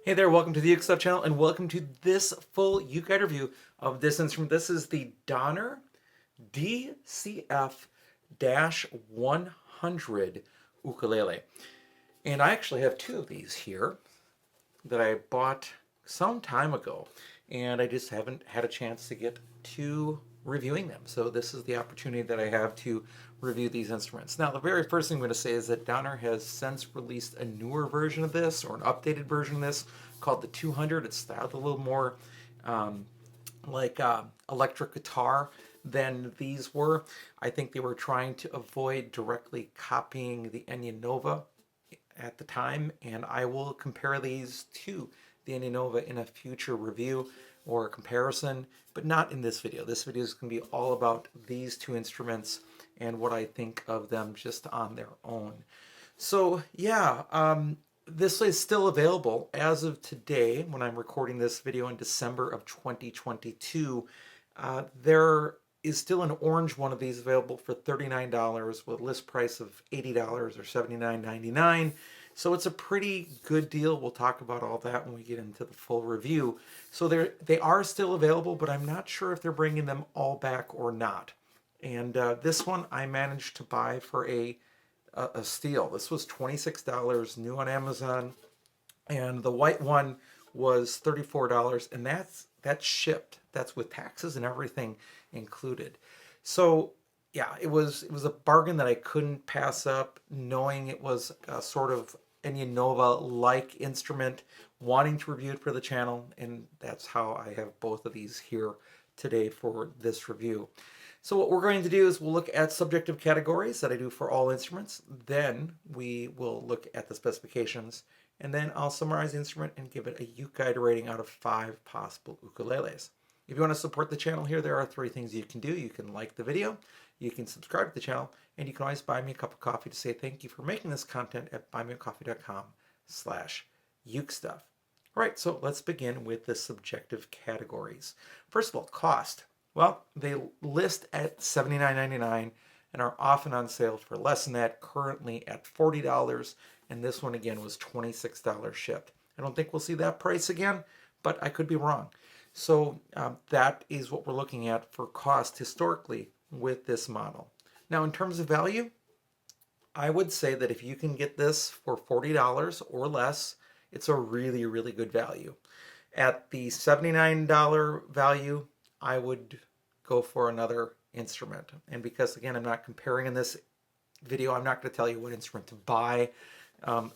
Hey there, welcome to the UkeStuff channel and welcome to this full UkeGuide review of this instrument. This is the Donner DCF-100 ukulele. And I actually have two of these here that I bought some time ago, and I just haven't had a chance to get to reviewing them. So this is the opportunity that I have to review these instruments. Now, the very first thing I'm going to say is that Donner has since released a newer version of this, or an updated version of this, called the 200. It's styled a little more like electric guitar than these were. I think they were trying to avoid directly copying the Enya Nova at the time, and I will compare these to the Enya Nova in a future review or comparison, but not in this video. This video is going to be all about these two instruments and what I think of them just on their own. So yeah, this is still available as of today when I'm recording this video in December of 2022. There is still an orange one of these available for $39 with a list price of $80 or $79.99. So it's a pretty good deal. We'll talk about all that when we get into the full review. So they are still available, but I'm not sure if they're bringing them all back or not. And this one I managed to buy for a steal. This was $26 new on Amazon, and the white one was $34, and that's shipped. That's with taxes and everything included. So yeah, it was a bargain that I couldn't pass up, knowing it was a sort of Enya Nova-like instrument, wanting to review it for the channel, and that's how I have both of these here today for this review. So what we're going to do is we'll look at subjective categories that I do for all instruments. Then we will look at the specifications, and then I'll summarize the instrument and give it a UkeGuide rating out of 5 possible ukuleles. If you want to support the channel here, there are 3 things you can do. You can like the video, you can subscribe to the channel, and you can always buy me a cup of coffee to say thank you for making this content at buymeacoffee.com/UkeStuff. All right, so let's begin with the subjective categories. First of all, cost. Well, they list at $79.99 and are often on sale for less than that, currently at $40, and this one again was $26 shipped. I don't think we'll see that price again, but I could be wrong. So that is what we're looking at for cost historically with this model. Now, in terms of value, I would say that if you can get this for $40 or less, it's a really, really good value. At the $79 value, I would go for another instrument. And because, again, I'm not comparing in this video, I'm not going to tell you what instrument to buy.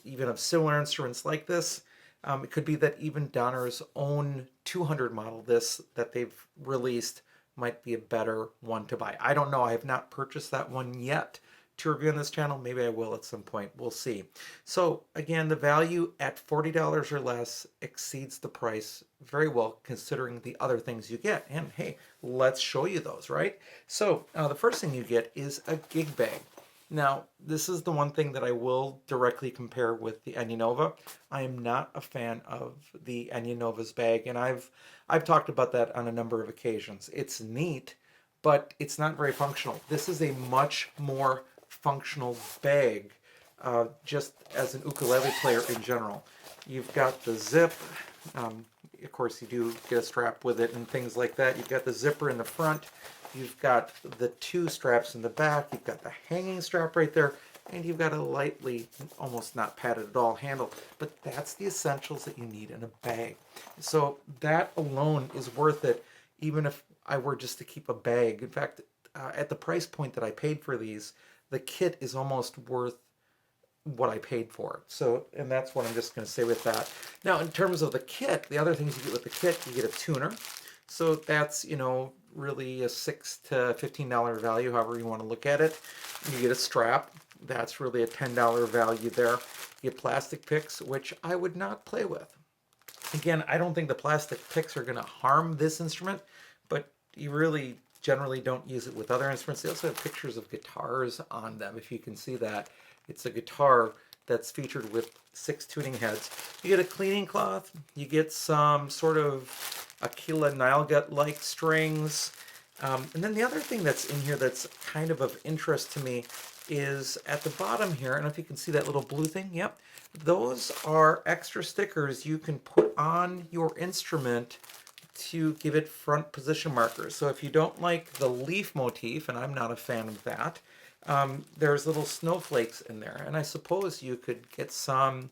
Even of similar instruments like this, it could be that even Donner's own 200 model, that they've released, might be a better one to buy. I don't know. I have not purchased that one yet to review on this channel. Maybe I will at some point. We'll see. So again, the value at $40 or less exceeds the price very well, considering the other things you get. And hey, let's show you those, right? So the first thing you get is a gig bag. Now, this is the one thing that I will directly compare with the Enya Nova. I am not a fan of the Enya Nova's bag, and I've talked about that on a number of occasions. It's neat, but it's not very functional. This is a much more functional bag, just as an ukulele player in general. You've got the zip. Of course, you do get a strap with it and things like that. You've got the zipper in the front. You've got the 2 straps in the back. You've got the hanging strap right there. And you've got a lightly, almost not padded at all, handle. But that's the essentials that you need in a bag. So that alone is worth it, even if I were just to keep a bag. In fact, at the price point that I paid for these, the kit is almost worth what I paid for it. So, and that's what I'm just going to say with that. Now, in terms of the kit, the other things you get with the kit, you get a tuner. So that's, really a $6 to $15 value, however you want to look at it. You get a strap. That's really a $10 value there. You get plastic picks, which I would not play with. Again, I don't think the plastic picks are going to harm this instrument, but you really generally don't use it with other instruments. They also have pictures of guitars on them, if you can see that. It's a guitar that's featured with 6 tuning heads. You get a cleaning cloth. You get some sort of Aquila Nilegut-like strings. And then the other thing that's in here that's kind of interest to me is at the bottom here. I don't know if you can see that little blue thing. Yep. Those are extra stickers you can put on your instrument to give it front position markers. So if you don't like the leaf motif, and I'm not a fan of that, there's little snowflakes in there. And I suppose you could get some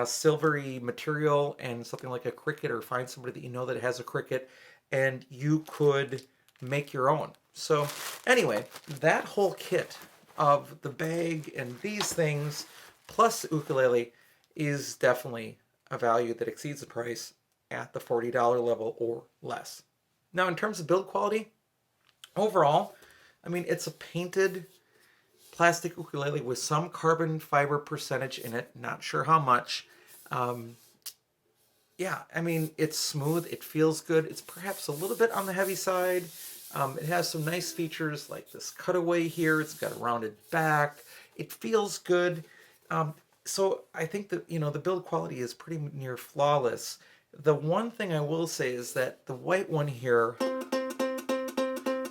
silvery material and something like a cricket, or find somebody that you know that has a cricket, and you could make your own. So anyway, that whole kit of the bag and these things plus ukulele is definitely a value that exceeds the price at the $40 level or less. Now, in terms of build quality, overall, I mean, it's a painted plastic ukulele with some carbon fiber percentage in it. Not sure how much. Yeah, I mean, it's smooth. It feels good. It's perhaps a little bit on the heavy side. It has some nice features like this cutaway here. It's got a rounded back. It feels good. So I think that, the build quality is pretty near flawless. The one thing I will say is that the white one here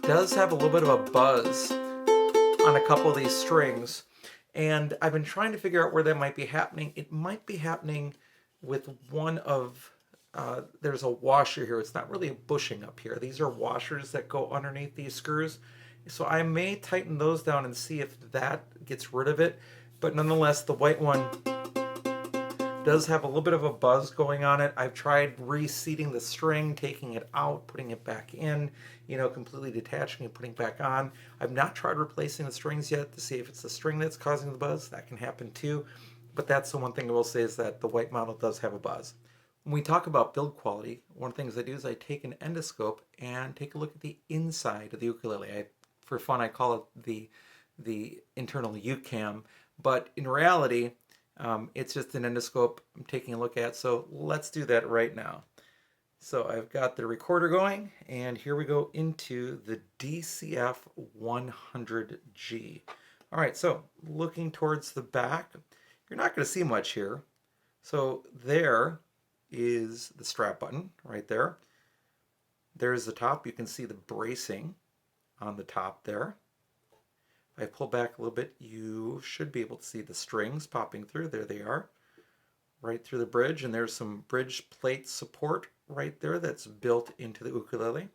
does have a little bit of a buzz on a couple of these strings. And I've been trying to figure out where that might be happening. It might be happening with one of, there's a washer here. It's not really a bushing up here. These are washers that go underneath these screws. So I may tighten those down and see if that gets rid of it. But nonetheless, the white one does have a little bit of a buzz going on it. I've tried reseating the string, taking it out, putting it back in, completely detaching and putting it back on. I've not tried replacing the strings yet to see if it's the string that's causing the buzz. That can happen too. But that's the one thing I will say, is that the white model does have a buzz. When we talk about build quality, one of the things I do is I take an endoscope and take a look at the inside of the ukulele. For fun, I call it the internal Uke Cam, but in reality, it's just an endoscope I'm taking a look at. So let's do that right now. So I've got the recorder going, and here we go into the DCF-100G. All right, so looking towards the back, you're not going to see much here. So there is the strap button right there. There's the top. You can see the bracing on the top there. If I pull back a little bit, you should be able to see the strings popping through. There they are, right through the bridge. And there's some bridge plate support right there that's built into the ukulele.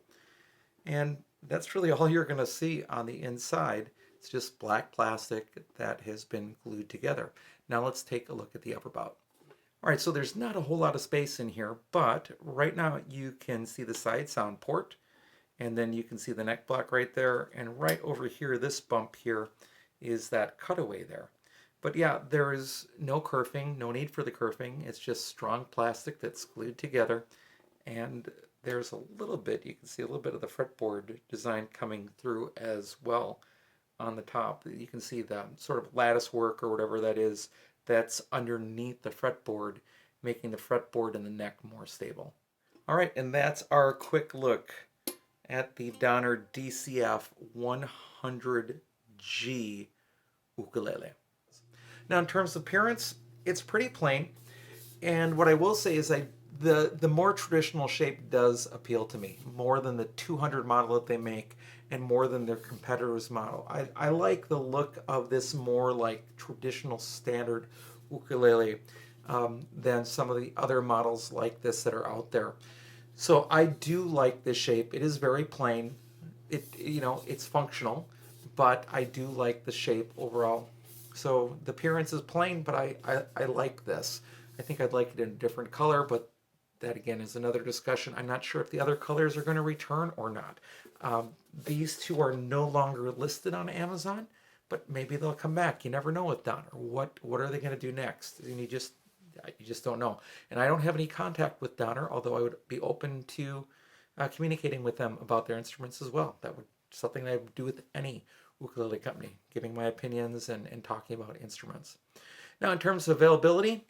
And that's really all you're going to see on the inside. It's just black plastic that has been glued together. Now let's take a look at the upper bout. All right, so there's not a whole lot of space in here, but right now you can see the side sound port, and then you can see the neck block right there, and right over here, this bump here is that cutaway there. But yeah, there is no kerfing, no need for the kerfing. It's just strong plastic that's glued together, and there's a little bit, you can see a little bit of the fretboard design coming through as well on the top. You can see the sort of lattice work or whatever that is that's underneath the fretboard, making the fretboard and the neck more stable. All right, and that's our quick look at the Donner DCF-100G ukulele. Now, in terms of appearance, it's pretty plain, and what I will say is the more traditional shape does appeal to me, more than the 200 model that they make and more than their competitors' model. I like the look of this more like traditional standard ukulele than some of the other models like this that are out there. So I do like this shape. It is very plain. It's functional, but I do like the shape overall. So the appearance is plain, but I like this. I think I'd like it in a different color, but that again is another discussion. I'm not sure if the other colors are going to return or not. These two are no longer listed on Amazon, but maybe they'll come back. You never know with Donner. What are they going to do next? And you just don't know. And I don't have any contact with Donner, although I would be open to communicating with them about their instruments as well. That would something I would do with any ukulele company, giving my opinions and talking about instruments. Now, in terms of availability,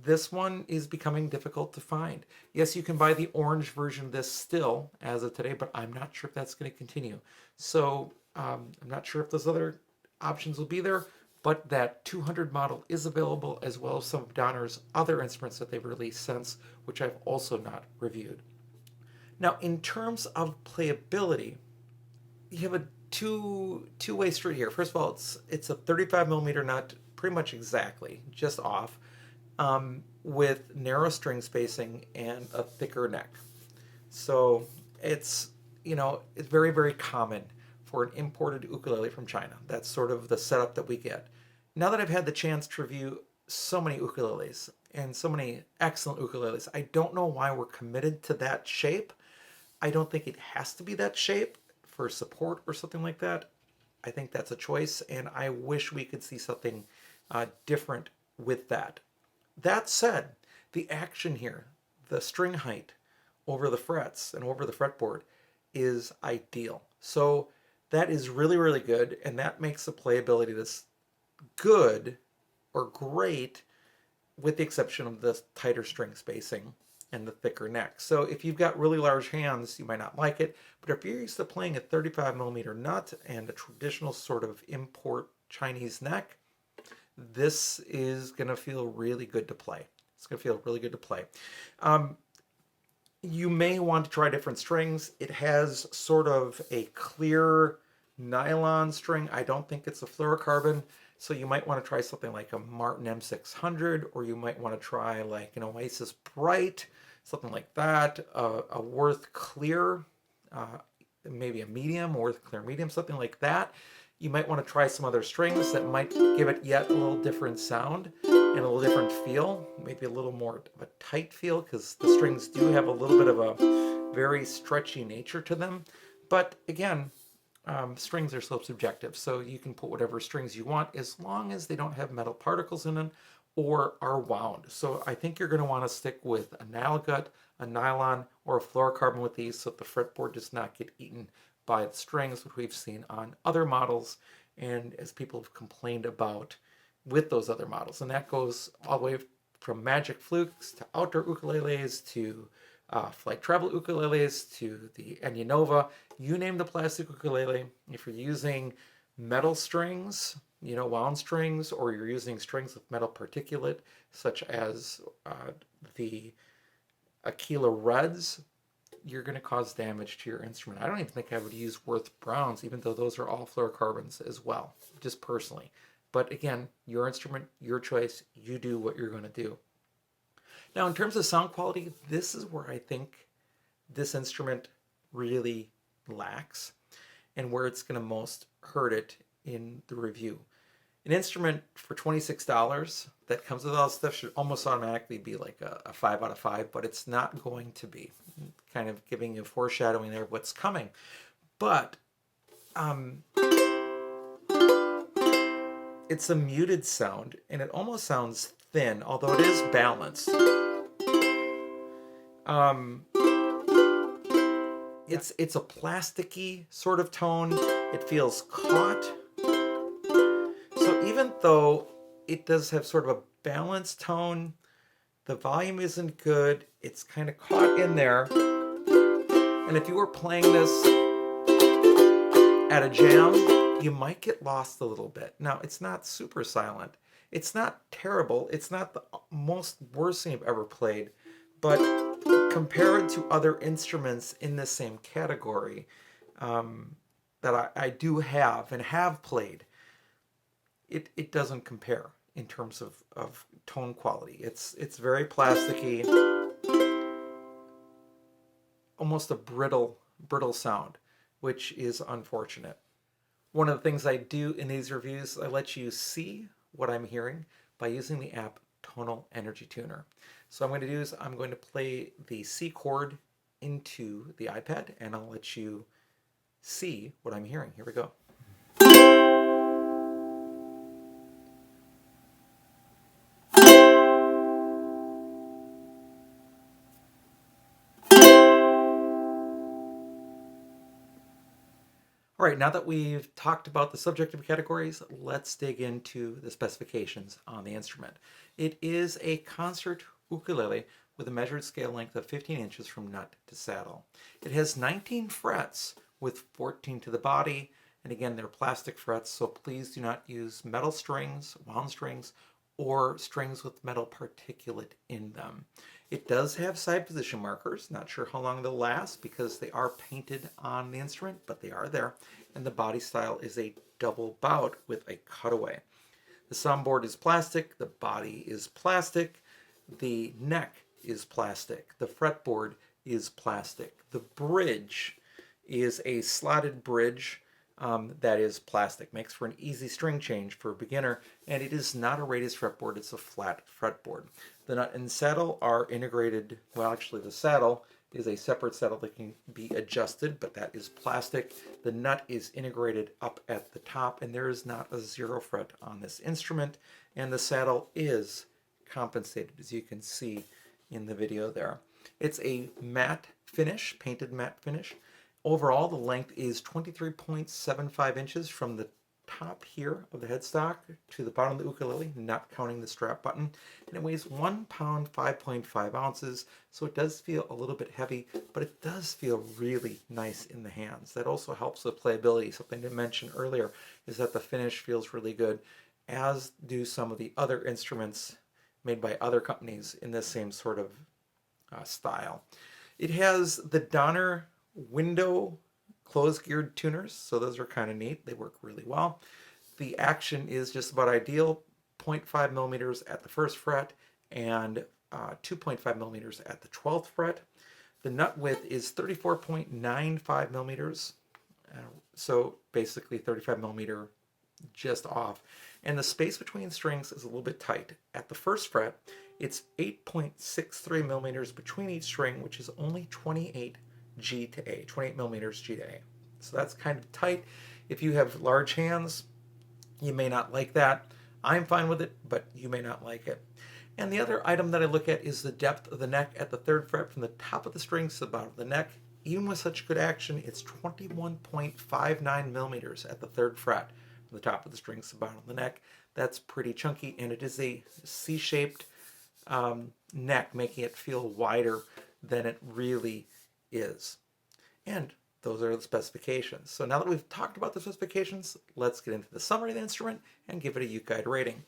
this one is becoming difficult to find. Yes, you can buy the orange version of this still as of today, but I'm not sure if that's going to continue. So I'm not sure if those other options will be there, but that 200 model is available, as well as some of Donner's other instruments that they've released since, which I've also not reviewed. Now, in terms of playability, you have a two-way street here. First of all, it's a 35 millimeter nut, pretty much exactly, just off, with narrow string spacing and a thicker neck. So it's, it's very, very common for an imported ukulele from China. That's sort of the setup that we get. Now that I've had the chance to review so many ukuleles and so many excellent ukuleles, I don't know why we're committed to that shape. I don't think it has to be that shape for support or something like that. I think that's a choice, and I wish we could see something different with that. That said, the action here, the string height over the frets and over the fretboard is ideal. So that is really, really good, and that makes the playability this good or great, with the exception of the tighter string spacing and the thicker neck. So if you've got really large hands, you might not like it, but if you're used to playing a 35 millimeter nut and a traditional sort of import Chinese neck, this is going to feel really good to play. It's going to feel really good to play. You may want to try different strings. It has sort of a clear nylon string. I don't think it's a fluorocarbon. So you might want to try something like a Martin M600, or you might want to try like an Oasis Bright, something like that. A Worth Clear, maybe a medium, Worth Clear medium, something like that. You might want to try some other strings that might give it yet a little different sound and a little different feel, maybe a little more of a tight feel, because the strings do have a little bit of a very stretchy nature to them. But again, strings are so subjective, so you can put whatever strings you want as long as they don't have metal particles in them or are wound. So I think you're going to want to stick with a nylon gut, a nylon, or a fluorocarbon with these so that the fretboard does not get eaten by the strings, which we've seen on other models and as people have complained about with those other models. And that goes all the way from Magic Flukes to outdoor ukuleles to flight travel ukuleles to the Enya Nova. You name the plastic ukulele. If you're using metal strings, wound strings, or you're using strings with metal particulate, such as the Aquila Reds, you're going to cause damage to your instrument. I don't even think I would use Worth Browns, even though those are all fluorocarbons as well, just personally. But again, your instrument, your choice, you do what you're going to do. Now, in terms of sound quality, this is where I think this instrument really lacks and where it's going to most hurt it in the review. An instrument for $26 that comes with all this stuff should almost automatically be like a 5 out of 5, but it's not going to be. Kind of giving you foreshadowing there of what's coming. But it's a muted sound, and it almost sounds thin, although it is balanced. It's a plasticky sort of tone. It feels caught. So even though it does have sort of a balanced tone, the volume isn't good. It's kind of caught in there. And if you were playing this at a jam, you might get lost a little bit. Now, it's not super silent. It's not terrible. It's not the most worst thing I've ever played. But compared to other instruments in the same category that I do have and have played, it doesn't compare in terms of tone quality. It's very plasticky, almost a brittle sound, which is unfortunate. One of the things I do in these reviews, I let you see what I'm hearing by using the app Tonal Energy Tuner. So what I'm going to do is I'm going to play the C chord into the iPad, and I'll let you see what I'm hearing. Here we go. All right, now that we've talked about the subjective categories, let's dig into the specifications on the instrument. It is a concert ukulele with a measured scale length of 15 inches from nut to saddle. It has 19 frets with 14 to the body, and again, they're plastic frets, so please do not use metal strings, wound strings, or strings with metal particulate in them. It does have side position markers. Not sure how long they'll last because they are painted on the instrument, but they are there. And the body style is a double bout with a cutaway. The soundboard is plastic, the body is plastic, the neck is plastic, the fretboard is plastic. The bridge is a slotted bridge that is plastic. Makes for an easy string change for a beginner, and it is not a raised fretboard, it's a flat fretboard. The nut and saddle are integrated, well actually the saddle is a separate saddle that can be adjusted, but that is plastic. The nut is integrated up at the top, and there is not a 0 fret on this instrument, and the saddle is compensated, as you can see in the video there. It's a matte finish, painted matte finish. Overall, the length is 23.75 inches from the top here of the headstock to the bottom of the ukulele, not counting the strap button. And it weighs 1 pound, 5.5 ounces, so it does feel a little bit heavy, but it does feel really nice in the hands. That also helps with playability. Something to mention earlier is that the finish feels really good, as do some of the other instruments made by other companies in this same sort of style. It has the Donner window closed geared tuners, so those are kind of neat. They work really well. The action is just about ideal, 0.5 millimeters at the 1st fret and 2.5 millimeters at the 12th fret. The nut width is 34.95 millimeters, so basically 35 millimeter just off. And the space between strings is a little bit tight. At the 1st fret, it's 8.63 millimeters between each string, which is only 28 G to A, 28 millimeters G to A. So that's kind of tight. If you have large hands, you may not like that. I'm fine with it, but you may not like it. And the other item that I look at is the depth of the neck at the 3rd fret from the top of the strings to the bottom of the neck. Even with such good action, it's 21.59 millimeters at the 3rd fret from the top of the strings to the bottom of the neck. That's pretty chunky, and it is a C-shaped neck, making it feel wider than it really is. And those are the specifications. So now that we've talked about the specifications, let's get into the summary of the instrument and give it a UkeGuide rating.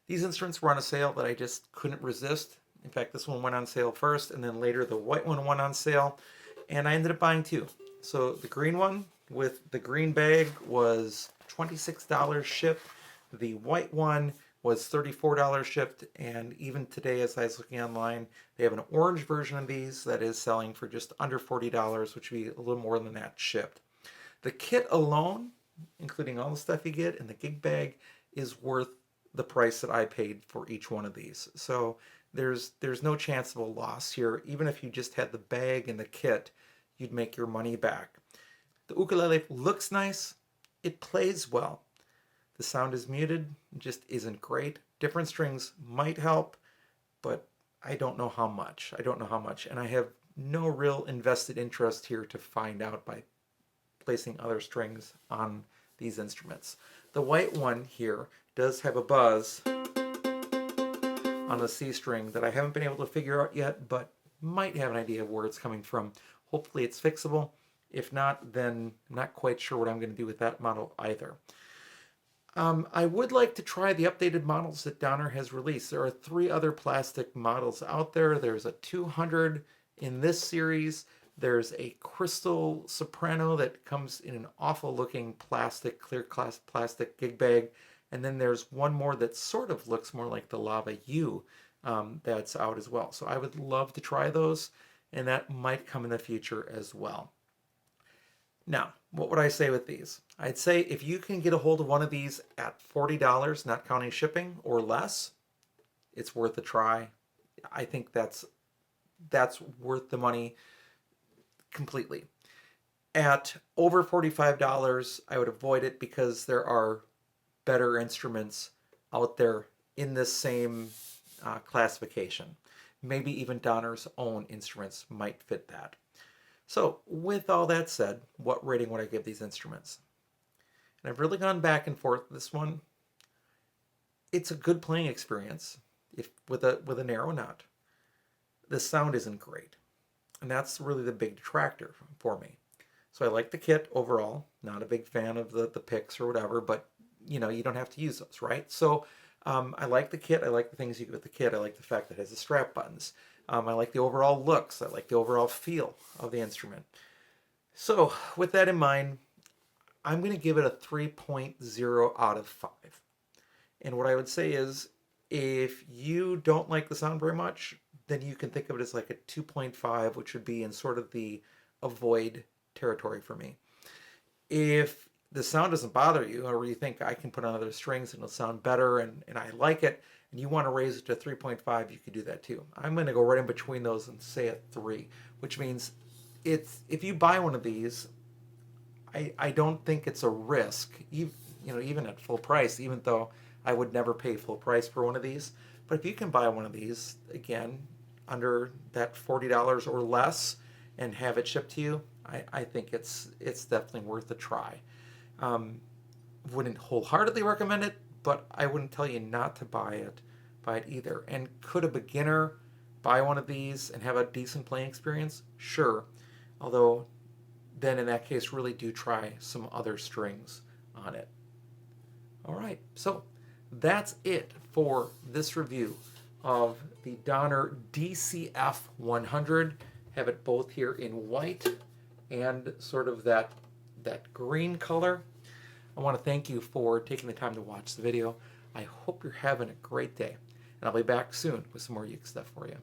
These instruments were on a sale that I just couldn't resist. In fact, this one went on sale first, and then later the white one went on sale, and I ended up buying 2. So the green one with the green bag was $26 shipped. The white one was $34 shipped, and even today as I was looking online, they have an orange version of these that is selling for just under $40, which would be a little more than that shipped. The kit alone, including all the stuff you get in the gig bag, is worth the price that I paid for each one of these. So there's no chance of a loss here. Even if you just had the bag and the kit, you'd make your money back. The ukulele looks nice. It plays well. The sound is muted, just isn't great. Different strings might help, but I don't know how much. And I have no real invested interest here to find out by placing other strings on these instruments. The white one here does have a buzz on the C string that I haven't been able to figure out yet, but might have an idea of where it's coming from. Hopefully it's fixable. If not, then I'm not quite sure what I'm going to do with that model either. I would like to try the updated models that Donner has released. There are 3 other plastic models out there. There's a 200 in this series. There's a crystal soprano that comes in an awful looking plastic, clear plastic gig bag. And then there's one more that sort of looks more like the Lava U that's out as well. So I would love to try those, and that might come in the future as well. Now, what would I say with these? I'd say if you can get a hold of one of these at $40, not counting shipping, or less, it's worth a try. I think that's worth the money completely. At over $45, I would avoid it because there are better instruments out there in this same classification. Maybe even Donner's own instruments might fit that. So with all that said, what rating would I give these instruments? And I've really gone back and forth with this one. It's a good playing experience with a narrow nut. The sound isn't great. And that's really the big detractor for me. So I like the kit overall. Not a big fan of the picks or whatever, but you know, you don't have to use those, right? So I like the kit. I like the things you get with the kit. I like the fact that it has the strap buttons. I like the overall looks. I like the overall feel of the instrument. So with that in mind, I'm going to give it a 3.0 out of 5. And what I would say is, if you don't like the sound very much, then you can think of it as like a 2.5, which would be in sort of the avoid territory for me. If the sound doesn't bother you, or you think I can put on other strings and it'll sound better and I like it, and you want to raise it to 3.5, you could do that too. I'm going to go right in between those and say a 3, which means if you buy one of these, I don't think it's a risk, even at full price, even though I would never pay full price for one of these. But if you can buy one of these, again, under that $40 or less and have it shipped to you, I think it's definitely worth a try. Wouldn't wholeheartedly recommend it, but I wouldn't tell you not to buy it either. And could a beginner buy one of these and have a decent playing experience? Sure. Although then in that case really do try some other strings on it. All right, so that's it for this review of the Donner DCF-100. Have it both here in white and sort of that green color. I want to thank you for taking the time to watch the video. I hope you're having a great day, and I'll be back soon with some more Uke stuff for you.